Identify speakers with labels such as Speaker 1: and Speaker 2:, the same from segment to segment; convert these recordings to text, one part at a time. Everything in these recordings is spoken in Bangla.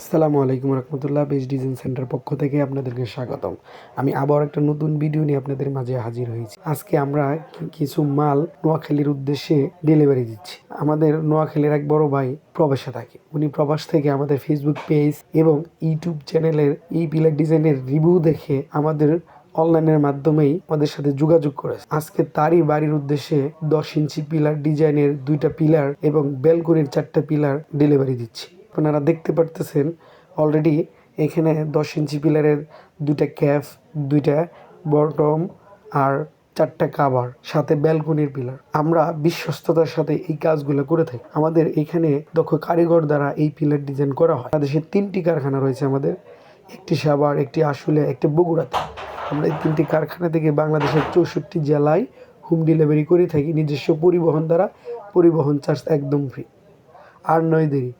Speaker 1: আসসালামু আলাইকুম রহমতুল্লাহ। বেস্ট ডিজাইন সেন্টার পক্ষ থেকে আপনাদেরকে স্বাগতম। আমি আবার একটা নতুন ভিডিও নিয়ে আপনাদের মাঝে হাজির হয়েছি। আজকে আমরা কিছু মাল নোয়াখালীর উদ্দেশ্যে ডেলিভারি দিচ্ছি। আমাদের নোয়াখালীর এক বড় ভাই প্রবাসে থাকে। উনি প্রবাস থেকে আমাদের ফেসবুক পেজ এবং ইউটিউব চ্যানেলের এই পিলার ডিজাইনের রিভিউ দেখে আমাদের অনলাইনের মাধ্যমেই আমাদের সাথে যোগাযোগ করেছে। আজকে তারই বাড়ির উদ্দেশ্যে 10 ইঞ্চি পিলার ডিজাইনের 2টা পিলার এবং ব্যালকনির 4টা পিলার ডেলিভারি দিচ্ছি। আপনারা দেখতে পারতেছেন অলরেডি এখানে 10 ইঞ্চি পিলারের 2টা ক্যাফ, 2টা বটম আর 4টা কাভার, সাথে ব্যালকনির পিলার। আমরা বিশ্বস্ততার সাথে এই কাজগুলো করে থাকি। আমাদের এখানে দক্ষ কারিগর দ্বারা এই পিলার ডিজাইন করা হয়। দেশে 3টি কারখানা রয়েছে আমাদের, একটি সাভার, একটি আশুলিয়া, একটি বগুড়াতে। আমরা এই 3টি কারখানা থেকে বাংলাদেশের 64 জেলায় হোম ডেলিভারি করে থাকি নিজস্ব পরিবহন দ্বারা। পরিবহন চার্জ একদম ফ্রি। আর নয় দেরি,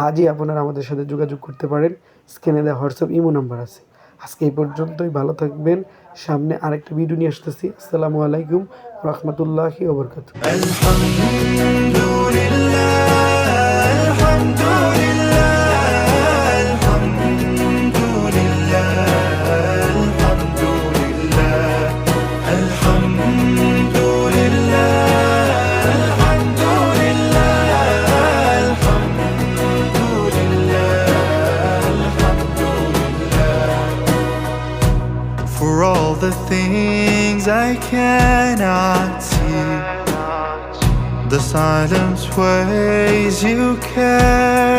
Speaker 1: আজই আপনারা আমাদের সাথে যোগাযোগ করতে পারেন। স্ক্রিনে দেওয়া হোয়াটসঅ্যাপ ইমো নাম্বার আছে। আজকে এই পর্যন্তই, ভালো থাকবেন। সামনে আরেকটা ভিডিও নিয়ে আসতেছি। আসসালামু আলাইকুম রহমতুল্লাহি ওয়া বারাকাতুহু।
Speaker 2: For all the things I cannot see, the silence ways you care.